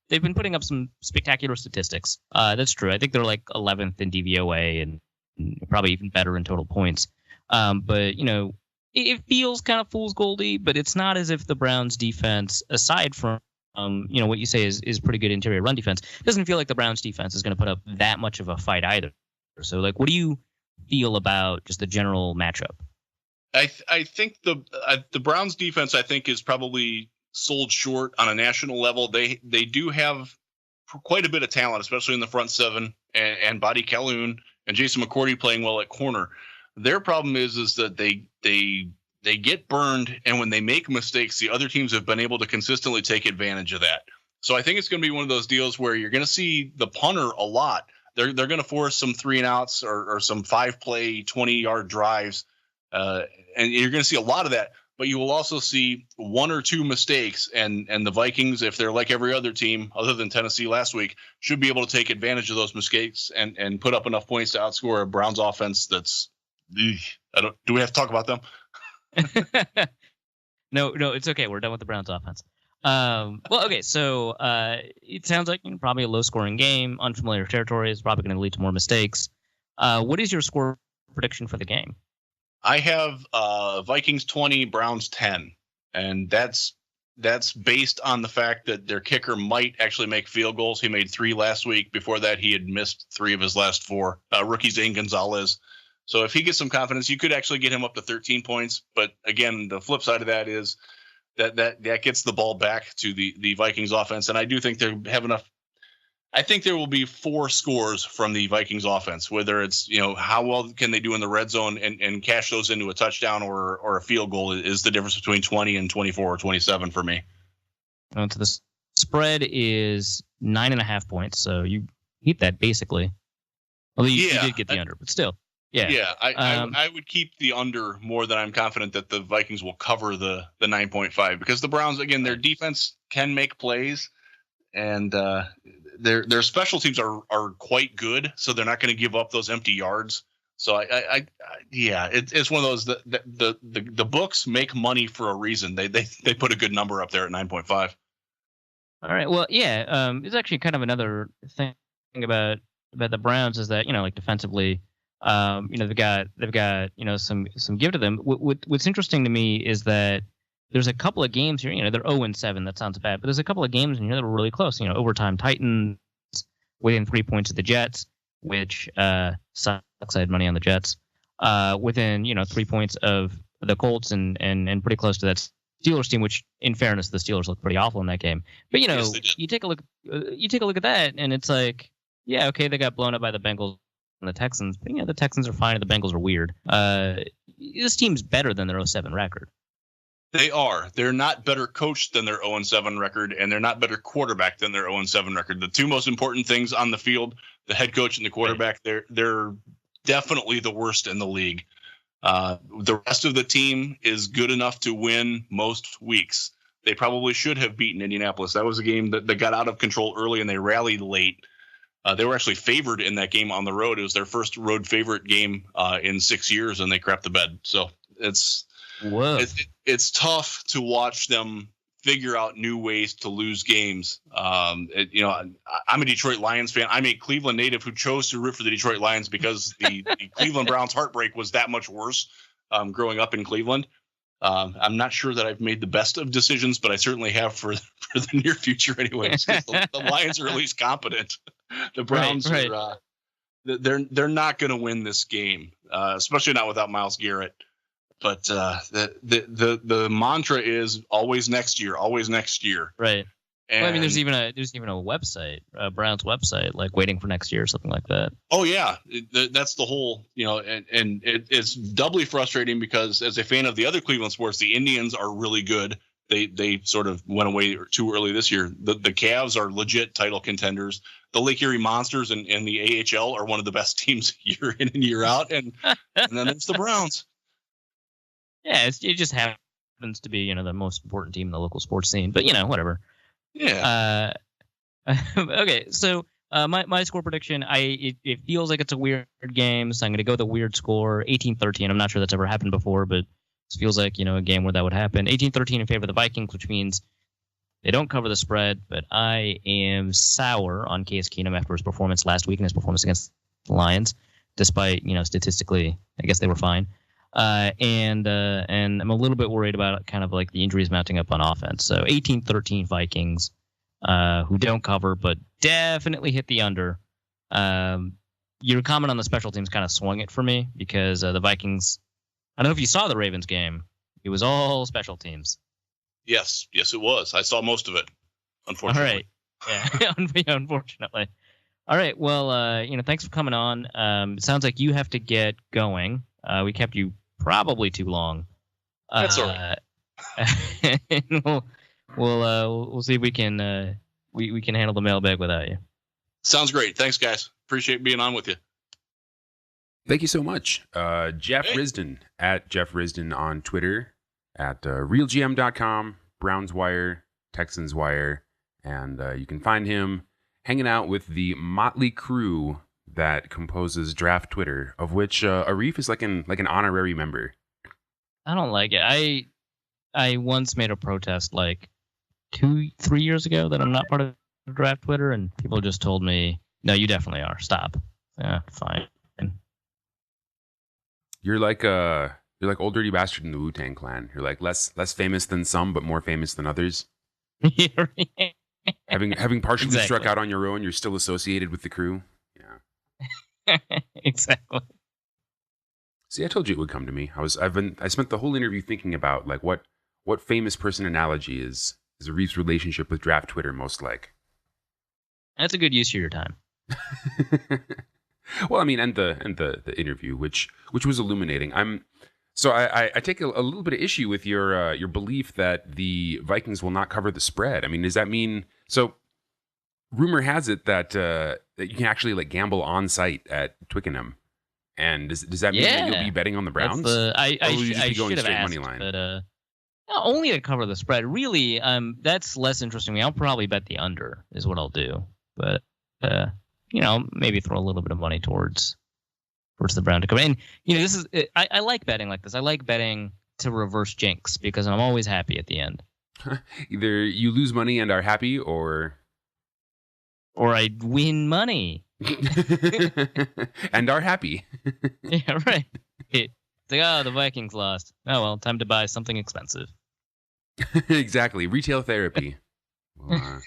They've been putting up some spectacular statistics. That's true. I think they're like 11th in DVOA and probably even better in total points. But it feels kind of fool's goldy. But it's not as if the Browns defense, aside from what you say is pretty good interior run defense, doesn't feel like the Browns defense is going to put up that much of a fight either. So, like, what do you feel about just the general matchup? I think the Browns defense, I think, is probably sold short on a national level. They do have quite a bit of talent, especially in the front seven, and Buddy Calhoun and Jason McCourty playing well at corner. Their problem is that they get burned, and when they make mistakes, the other teams have been able to consistently take advantage of that. So I think it's going to be one of those deals where you're going to see the punter a lot. They're going to force some 3-and-outs or some 5-play 20-yard drives, and you're going to see a lot of that. But you will also see 1 or 2 mistakes, and the Vikings, if they're like every other team other than Tennessee last week, should be able to take advantage of those mistakes and put up enough points to outscore a Browns offense that's do we have to talk about them? No, it's okay. We're done with the Browns offense. Well, okay, so it sounds like probably a low-scoring game. Unfamiliar territory is probably going to lead to more mistakes. What is your score prediction for the game? I have Vikings 20, Browns 10, and that's based on the fact that their kicker might actually make field goals. He made 3 last week. Before that, he had missed 3 of his last 4. Rookie Zane Gonzalez. So if he gets some confidence, you could actually get him up to 13 points. But again, the flip side of that is that gets the ball back to the Vikings offense, and I do think they have enough. I think there will be 4 scores from the Vikings offense, whether it's, how well can they do in the red zone and cash those into a touchdown or a field goal is the difference between 20 and 24 or 27 for me. So the spread is 9.5 points. So you keep that basically. Although you did get the under, but still. Yeah. Yeah. I would keep the under more than I'm confident that the Vikings will cover the 9.5 because the Browns, again, their defense can make plays. And their special teams are quite good, so they're not going to give up those empty yards. So it's one of those the books make money for a reason. They put a good number up there at 9.5. All right. Well, yeah. It's actually kind of another thing about the Browns is that like defensively, they've got some give to them. What's interesting to me is that there's a couple of games here, they're 0-7. That sounds bad, but there's a couple of games in here that were really close. Overtime Titans within 3 points of the Jets, which sucks. I had money on the Jets. Within 3 points of the Colts and pretty close to that Steelers team, which in fairness, the Steelers looked pretty awful in that game. But yes, you take a look at that, and it's like, yeah, okay, they got blown up by the Bengals and the Texans, but the Texans are fine and the Bengals are weird. This team's better than their 0-7 record. They are. They're not better coached than their 0-7 record, and they're not better quarterback than their 0-7 record. The 2 most important things on the field, the head coach and the quarterback, they're definitely the worst in the league. The rest of the team is good enough to win most weeks. They probably should have beaten Indianapolis. That was a game that got out of control early, and they rallied late. They were actually favored in that game on the road. It was their first road favorite game in 6 years, and they crapped the bed. So it's tough to watch them figure out new ways to lose games. I'm a Detroit Lions fan. I'm a Cleveland native who chose to root for the Detroit Lions because the Cleveland Browns heartbreak was that much worse growing up in Cleveland. I'm not sure that I've made the best of decisions, but I certainly have for the near future anyways. The Lions are at least competent. The Browns are they're not going to win this game, especially not without Myles Garrett. But the mantra is always next year, right? And, well, I mean, there's even a website, a Browns website, like waiting for next year or something like that. Oh yeah, that's the whole and it's doubly frustrating because as a fan of the other Cleveland sports, the Indians are really good they sort of went away too early this year. The Cavs are legit title contenders. The Lake Erie Monsters and the AHL are one of the best teams year in and year out, and then it's the Browns. Yeah, it just happens to be the most important team in the local sports scene. But whatever. Yeah. Okay, so my score prediction, it feels like it's a weird game, so I'm going to go with a weird score, 18-13. I'm not sure that's ever happened before, but it feels like a game where that would happen. 18-13 in favor of the Vikings, which means they don't cover the spread. But I am sour on Case Keenum after his performance last week and his performance against the Lions, despite statistically, I guess they were fine. And I'm a little bit worried about kind of like the injuries mounting up on offense. So 18-13 Vikings, who don't cover, but definitely hit the under. Your comment on the special teams kind of swung it for me because the Vikings, I don't know if you saw the Ravens game. It was all special teams. Yes, it was. I saw most of it, unfortunately. All right. Yeah, unfortunately. All right. Well, thanks for coming on. It sounds like you have to get going. We kept you probably too long. That's all right. We'll see if we can we can handle the mailbag without you. Sounds great. Thanks, guys. Appreciate being on with you. Thank you so much. Jeff Risdon, at Jeff Risdon on Twitter, at realgm.com, Browns Wire, Texans Wire, and you can find him hanging out with the motley crew that composes Draft Twitter, of which Arif is like an honorary member. I don't like it. I once made a protest like 2-3 years ago that I'm not part of Draft Twitter, and people just told me, "No, you definitely are. Stop." Yeah, fine. You're like Old Dirty Bastard in the Wu-Tang Clan. You're like less famous than some, but more famous than others. Having partially struck out on your own, you're still associated with the crew. Yeah. Exactly. See, I told you it would come to me. I spent the whole interview thinking about like what famous person analogy is Arif's relationship with Draft Twitter most like. That's a good use of your time. Well, I mean, and the interview, which was illuminating. I take a little bit of issue with your belief that the Vikings will not cover the spread. I mean, does that mean so? Rumor has it that that you can actually like gamble on site at Twickenham, and does that mean that you'll be betting on the Browns? I should have asked, but only to cover the spread. Really, that's less interesting to me. I'll probably bet the under is what I'll do, but maybe throw a little bit of money towards the Brown to cover. And this is I like betting like this. I like betting to reverse jinx because I'm always happy at the end. Either you lose money and are happy, or I win money and are happy. Yeah, right. It's like, the Vikings lost. Oh well, time to buy something expensive. Exactly, retail therapy. Well,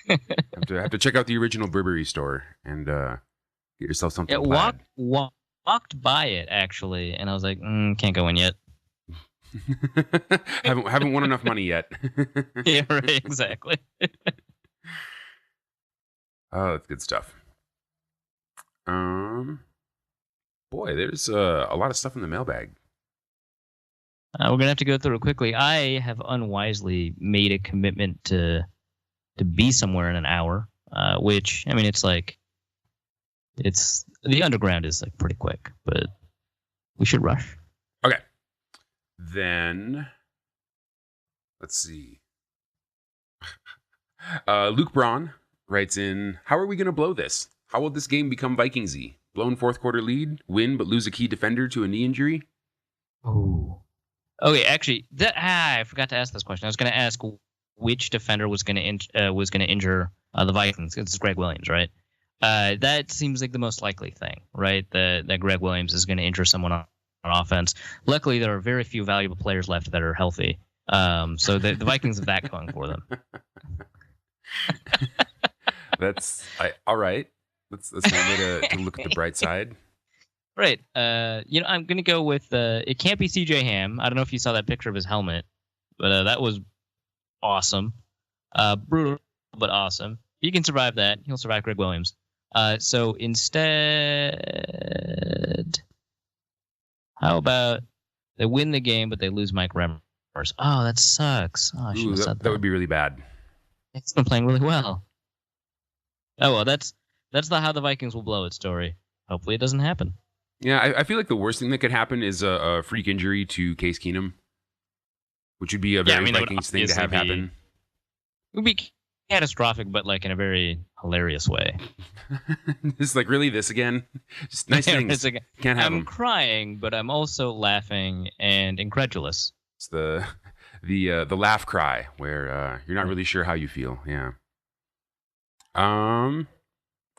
have to check out the original Burberry store and get yourself something. Yeah, walked by it actually, and I was like, can't go in yet. haven't won enough money yet. Yeah, right, exactly. Oh, that's good stuff. Boy, there's a lot of stuff in the mailbag. We're gonna have to go through it quickly. I have unwisely made a commitment to be somewhere in an hour, which I mean, it's the underground is like pretty quick, but we should rush. Okay, then let's see. Luke Braun writes in, how are we going to blow this? How will this game become Vikingsy? Blown fourth quarter lead, win but lose a key defender to a knee injury? Oh. Okay, actually, I forgot to ask this question. I was going to ask which defender was going to injure the Vikings. It's Greg Williams, right? That seems like the most likely thing, right? That Greg Williams is going to injure someone on offense. Luckily, there are very few valuable players left that are healthy. So the Vikings have that going for them. All right. That's one way to look at the bright side. Right. I'm going to go with it can't be CJ Ham. I don't know if you saw that picture of his helmet, but that was awesome. Brutal, but awesome. He can survive that. He'll survive Greg Williams. So instead, how about they win the game, but they lose Mike Oh, that sucks. Oh, I should have said that would be really bad. It's been playing really well. Oh well, that's how the Vikings will blow it story. Hopefully, it doesn't happen. Yeah, I feel like the worst thing that could happen is a freak injury to Case Keenum, which would be a very Vikings thing to have happen. It would be catastrophic, but like in a very hilarious way. It's like, really, this again? Just nice things. Can't have I'm them. crying, but I'm also laughing and incredulous. It's the laugh cry where you're not really sure how you feel. Yeah.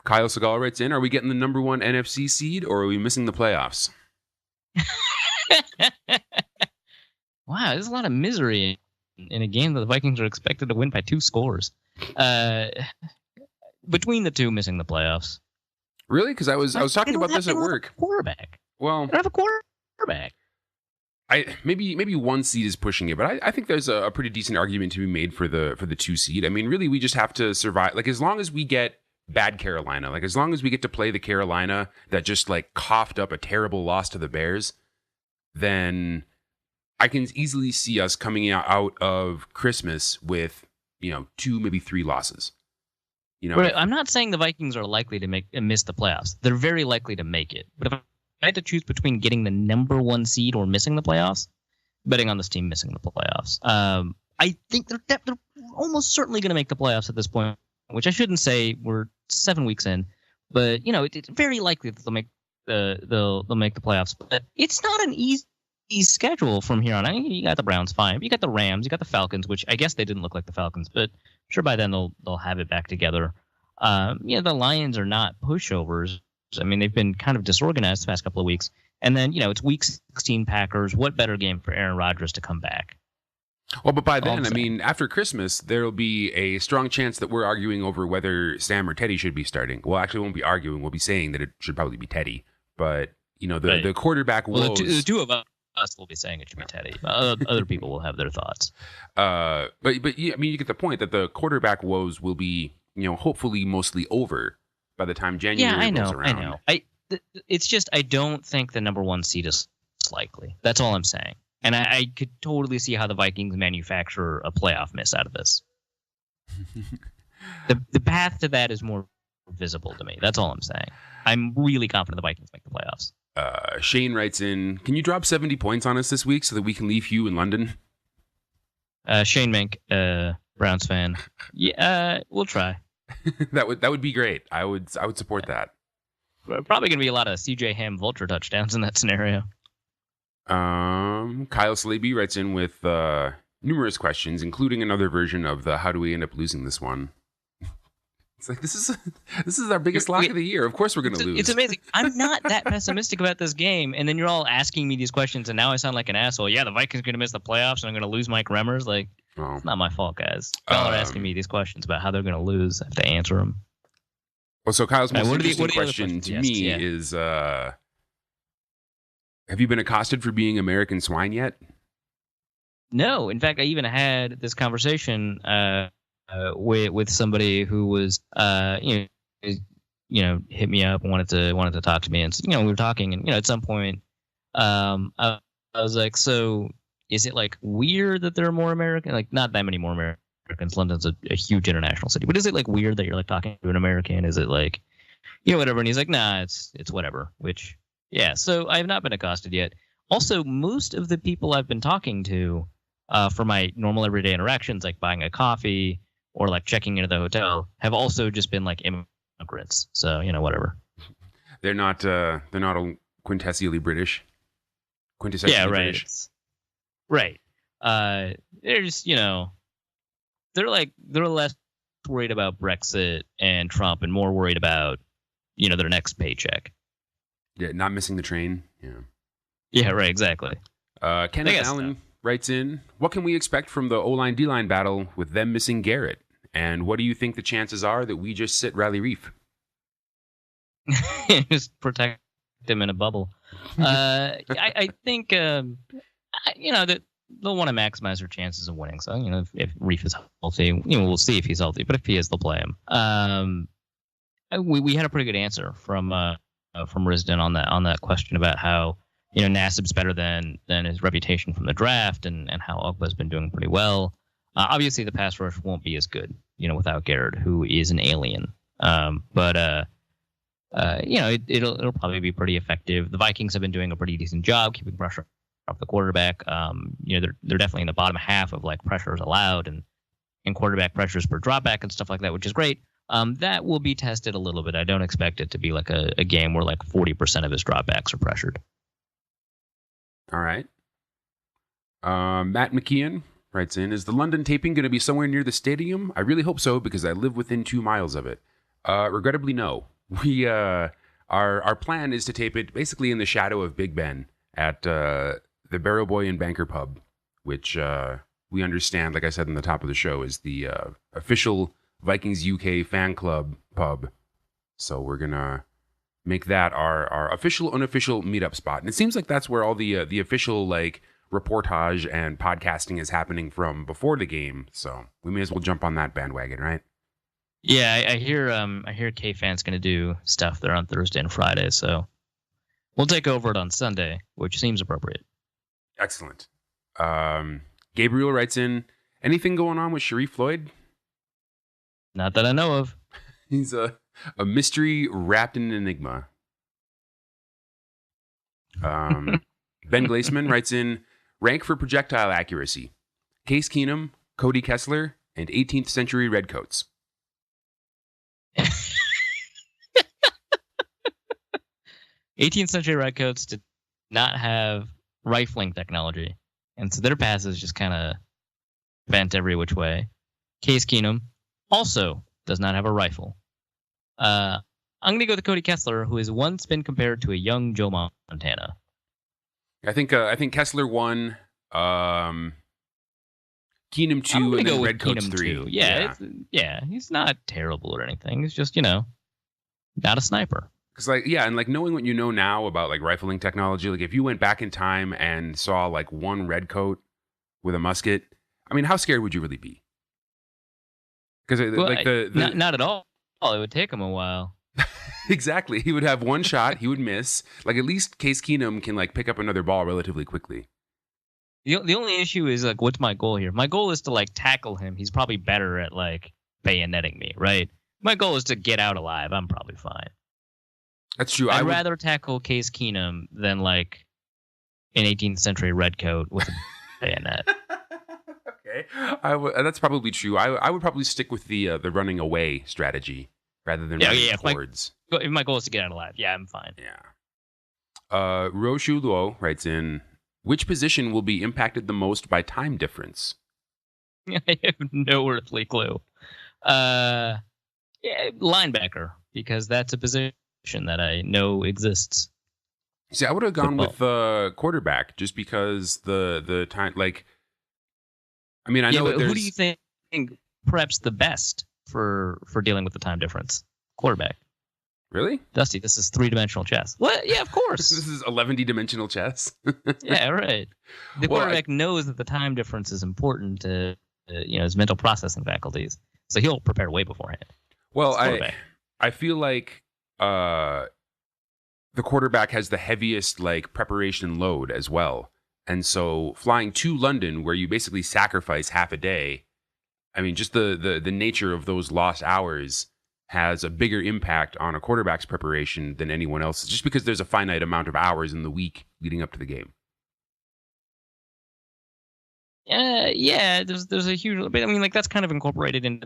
Kyle Segal writes in, are we getting the number 1 NFC seed or are we missing the playoffs? Wow, there's a lot of misery in a game that the Vikings are expected to win by 2 scores. Between the two, missing the playoffs. Really? Because I was talking about this at work. Quarterback. Well, they don't have a quarterback. Maybe 1 seed is pushing it, but I think there's a pretty decent argument to be made for the 2 seed. I mean, really, we just have to survive. Like, as long as we get bad Carolina, like as long as we get to play the Carolina that just like coughed up a terrible loss to the Bears, then I can easily see us coming out of Christmas with 2, maybe 3 losses. But I'm not saying the Vikings are likely to miss the playoffs. They're very likely to make it. But if I had to choose between getting the number 1 seed or missing the playoffs, betting on this team missing the playoffs. I think they're almost certainly going to make the playoffs at this point, which I shouldn't say. We're 7 weeks in, but it's very likely that they'll make the playoffs. But it's not an easy schedule from here on. I mean, you got the Browns, fine. You got the Rams, you got the Falcons, which I guess they didn't look like the Falcons, but I'm sure by then they'll have it back together. The Lions are not pushovers. I mean, they've been kind of disorganized the past couple of weeks. And then, it's week 16 Packers. What better game for Aaron Rodgers to come back? Well, but by then, I mean, after Christmas, there'll be a strong chance that we're arguing over whether Sam or Teddy should be starting. Well, actually, we won't be arguing. We'll be saying that it should probably be Teddy. But, the quarterback woes... The two of us will be saying it should be Teddy. Other people will have their thoughts. But I mean, you get the point that the quarterback woes will be, hopefully mostly over by the time January rolls around. I know. It's just I don't think the number 1 seed is likely. That's all I'm saying. And I could totally see how the Vikings manufacture a playoff miss out of this. The path to that is more visible to me. That's all I'm saying. I'm really confident the Vikings make the playoffs. Shane writes in, can you drop 70 points on us this week so that we can leave Hugh in London? Shane Mink, Browns fan. Yeah, we'll try. That would be great. I would support that. Probably going to be a lot of CJ Ham vulture touchdowns in that scenario. Kyle Slaby writes in with numerous questions, including another version of the how do we end up losing this one? It's like, this is our biggest lock of the year. Of course we're going to lose. It's amazing. I'm not that pessimistic about this game, and then you're all asking me these questions, and now I sound like an asshole. Yeah, the Vikings are going to miss the playoffs, and I'm going to lose Mike Remmers. Like, It's not my fault, guys. Y'all are asking me these questions about how they're going to lose. I have to answer them. Well, so Kyle's most interesting question to me is, have you been accosted for being American swine yet? No. In fact, I even had this conversation with somebody who was, hit me up and wanted to talk to me, and we were talking, and at some point, I was like, so is it like weird that there are more American, like not that many more Americans? London's a huge international city, but is it like weird that you're like talking to an American? Is it like, whatever? And he's like, nah, it's whatever. Which, yeah. So I have not been accosted yet. Also, most of the people I've been talking to for my normal everyday interactions, like buying a coffee or like checking into the hotel, have also just been like immigrants. So whatever. They're not all quintessentially British. British. Right. They're just they're less worried about Brexit and Trump and more worried about their next paycheck. Yeah, not missing the train. Yeah. Yeah. Right. Exactly. Kenneth Allen writes in, what can we expect from the O-line D-line battle with them missing Garrett? And what do you think the chances are that we just sit Riley Reef? Just protect him in a bubble. I think that they'll want to maximize their chances of winning. So if Reef is healthy, we'll see if he's healthy. But if he is, they'll play him. We had a pretty good answer from Risdon on that question about how Nassib's better than his reputation from the draft, and how Ogba's been doing pretty well. Obviously, the pass rush won't be as good, without Garrett, who is an alien. But it'll probably be pretty effective. The Vikings have been doing a pretty decent job keeping pressure off the quarterback. They're definitely in the bottom half of like pressures allowed and quarterback pressures per dropback and stuff like that, which is great. That will be tested a little bit. I don't expect it to be like a game where like 40% of his dropbacks are pressured. All right. Matt McKeon writes in, is the London taping going to be somewhere near the stadium? I really hope so because I live within 2 miles of it. Regrettably, no. We our plan is to tape it basically in the shadow of Big Ben at the Barrowboy and Banker Pub, which we understand, like I said in the top of the show, is the official Vikings UK fan club pub. So we're gonna make that our official, unofficial meetup spot, and it seems like that's where all the official like reportage and podcasting is happening from before the game. So we may as well jump on that bandwagon, right? Yeah, I hear K-Fan's going to do stuff there on Thursday and Friday, so we'll take over it on Sunday, which seems appropriate. Excellent. Gabriel writes in, anything going on with Sharif Floyd? Not that I know of. He's a mystery wrapped in an enigma. Ben Glaseman writes in, rank for projectile accuracy: Case Keenum, Cody Kessler, and 18th century redcoats. 18th century redcoats did not have rifling technology, and so their passes just kind of bent every which way. Case Keenum also does not have a rifle. I'm going to go with Cody Kessler, who has once been compared to a young Joe Montana. I think Kessler 1, Keenum 2, and then Redcoats 3. Yeah, he's not terrible or anything. He's just, not a sniper. Because and knowing what you know now about like rifling technology, like if you went back in time and saw like one redcoat with a musket, I mean, how scared would you really be? Because not at all. It would take him a while. Exactly. He would have one shot. He would miss. Like at least Case Keenum can like pick up another ball relatively quickly. The only issue is like, what's my goal here? My goal is to like tackle him. He's probably better at like bayoneting me, right? My goal is to get out alive. I'm probably fine. That's true. I'd rather tackle Case Keenum than like an 18th century redcoat with a bayonet. Okay, that's probably true. I would probably stick with the running away strategy rather than running towards. If my goal is to get out alive, I'm fine. Yeah. Roshu Luo writes in, which position will be impacted the most by time difference? I have no earthly clue. Linebacker, because that's a position that I know exists. See, I would have gone with quarterback just because the time, like, I mean, I know. But who do you think preps the best for dealing with the time difference? Quarterback. Really? Dusty, this is 3-dimensional chess. What? Yeah, of course. This is 11-dimensional chess. Yeah, right. The quarterback knows that the time difference is important to his mental processing faculties, so he'll prepare way beforehand. Well, I feel like the quarterback has the heaviest like preparation load as well. And so flying to London, where you basically sacrifice half a day, I mean, just the nature of those lost hours has a bigger impact on a quarterback's preparation than anyone else's, just because there's a finite amount of hours in the week leading up to the game. There's a huge, but I mean, like that's kind of incorporated into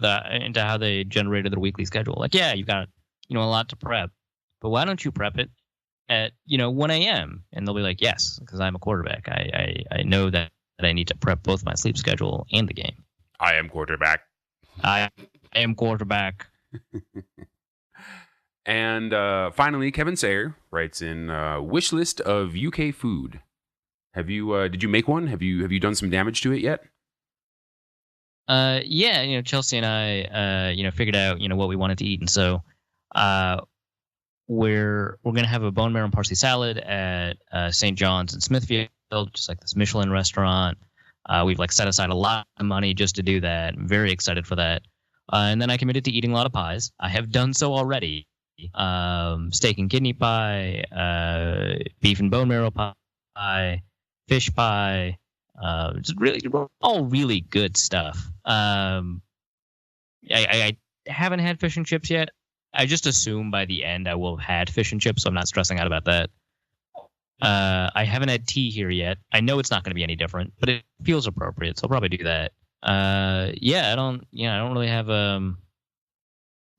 how they generated their weekly schedule. Like, you've got a lot to prep, but why don't you prep it at 1 a.m. and they'll be like, yes, because I'm a quarterback. I know that I need to prep both my sleep schedule and the game. I am quarterback. I am quarterback. And finally, Kevin Sayer writes in, wish list of UK food. Have you did you make one? Have you done some damage to it yet? Chelsea and I figured out what we wanted to eat, and so we're gonna have a bone marrow and parsley salad at St. John's in Smithfield, just like this Michelin restaurant. We've like set aside a lot of money just to do that. I'm very excited for that. And then I committed to eating a lot of pies. I have done so already. Steak and kidney pie, beef and bone marrow pie, fish pie, just really all really good stuff. I haven't had fish and chips yet. I just assume by the end I will have had fish and chips, so I'm not stressing out about that. I haven't had tea here yet. I know it's not going to be any different, but it feels appropriate, so I'll probably do that. I don't really have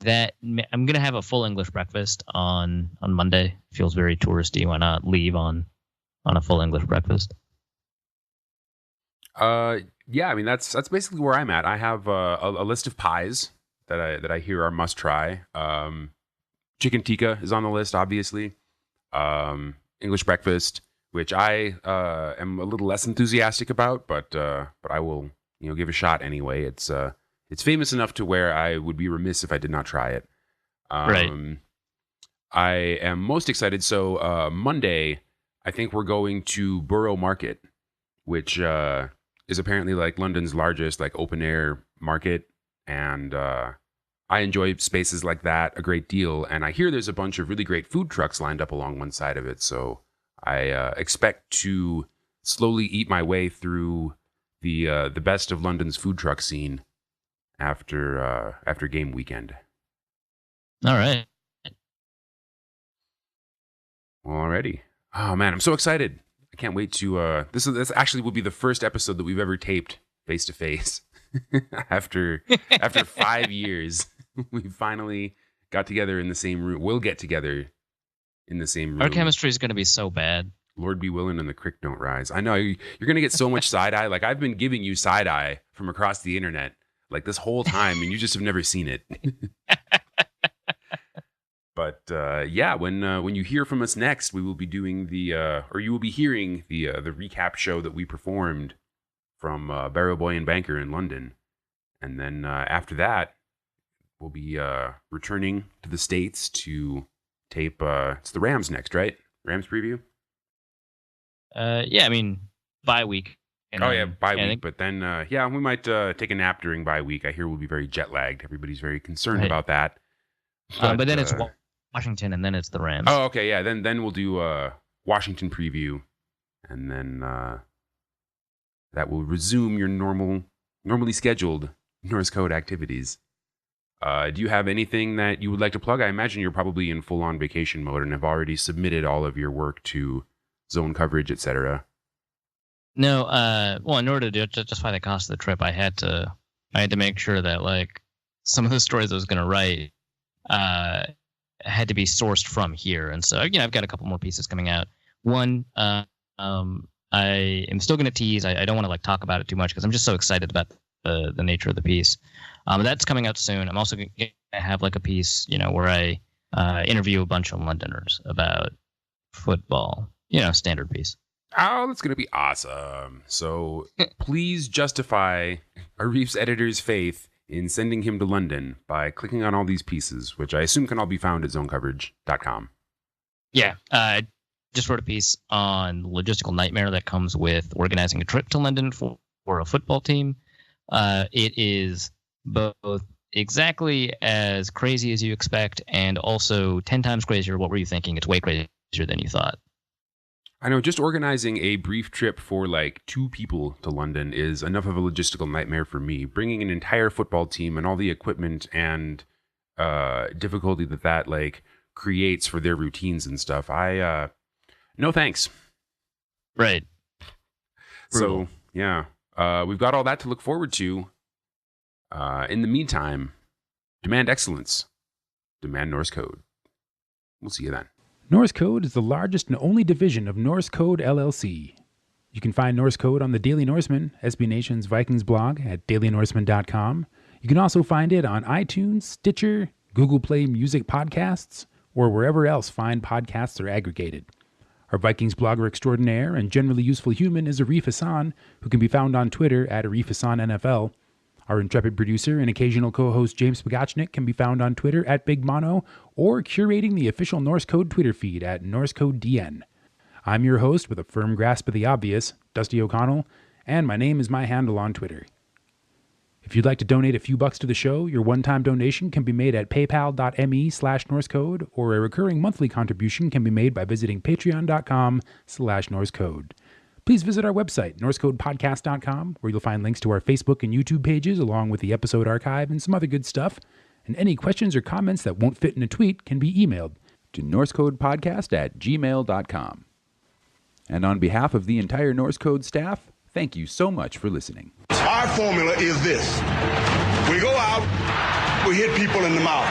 that. I'm gonna have a full English breakfast on Monday. Feels very touristy. Why not leave on a full English breakfast? Yeah, I mean that's basically where I'm at. I have a list of pies that I hear are must try. Chicken tikka is on the list, obviously. English breakfast, which I am a little less enthusiastic about, but I will give a shot anyway. It's famous enough to where I would be remiss if I did not try it. Right. I am most excited. So Monday, I think we're going to Borough Market, which is apparently like London's largest like open air market, and I enjoy spaces like that a great deal. And I hear there's a bunch of really great food trucks lined up along one side of it. So I expect to slowly eat my way through the best of London's food truck scene after game weekend. All right. Alrighty. Oh man, I'm so excited. I can't wait to this actually will be the first episode that we've ever taped face to face. After 5 years, we finally got together in the same room. We'll get together in the same room. Our chemistry is going to be so bad. Lord be willing and the creek don't rise. I know you're going to get so much side eye. Like I've been giving you side eye from across the internet like this whole time, and you just have never seen it. But yeah, when you hear from us next, we will be doing or you will be hearing the recap show that we performed from Barrowboy and Banker in London, and then after that, we'll be returning to the States to tape. It's the Rams next, right? Rams preview. Yeah, I mean bye week. Bye week. But then we might take a nap during bye week. I hear we'll be very jet lagged. Everybody's very concerned about that. But then it's Washington, and then it's the Rams. Oh, okay, yeah. Then we'll do Washington preview, and then that will resume your normally scheduled Norse Code activities. Do you have anything that you would like to plug? I imagine you're probably in full-on vacation mode and have already submitted all of your work to zone coverage, etc. No, well, in order to justify the cost of the trip, I had to make sure that like some of the stories I was going to write had to be sourced from here, and so I've got a couple more pieces coming out. One, I am still going to tease. I don't want to like talk about it too much because I'm just so excited about the nature of the piece. That's coming out soon. I'm also going to have like a piece, where I interview a bunch of Londoners about football. Standard piece. Oh, that's going to be awesome. So please justify Arif's editor's faith in sending him to London by clicking on all these pieces, which I assume can all be found at zonecoverage.com. Yeah. I just wrote a piece on the logistical nightmare that comes with organizing a trip to London for a football team. It is both exactly as crazy as you expect and also 10 times crazier. What were you thinking? It's way crazier than you thought. I know just organizing a brief trip for like 2 people to London is enough of a logistical nightmare for me. Bringing an entire football team and all the equipment and difficulty that like creates for their routines and stuff. No thanks. Right. Brutal. So yeah, we've got all that to look forward to. In the meantime, demand excellence. Demand Norse Code. We'll see you then. Norse Code is the largest and only division of Norse Code LLC. You can find Norse Code on the Daily Norseman, SB Nation's Vikings blog at dailynorseman.com. You can also find it on iTunes, Stitcher, Google Play Music Podcasts, or wherever else fine podcasts are aggregated. Our Vikings blogger extraordinaire and generally useful human is Arif Hassan, who can be found on Twitter at Arif Hassan NFL. Our intrepid producer and occasional co-host James Pogachnik can be found on Twitter at Big Mono or curating the official Norse Code Twitter feed at NorseCodeDN. I'm your host with a firm grasp of the obvious, Dusty O'Connell, and my name is my handle on Twitter. If you'd like to donate a few bucks to the show, your one-time donation can be made at paypal.me/NorseCode, or a recurring monthly contribution can be made by visiting patreon.com/NorseCode. Please visit our website, norsecodepodcast.com, where you'll find links to our Facebook and YouTube pages, along with the episode archive and some other good stuff. And any questions or comments that won't fit in a tweet can be emailed to norsecodepodcast@gmail.com. And on behalf of the entire Norse Code staff, thank you so much for listening. Our formula is this. We go out, we hit people in the mouth.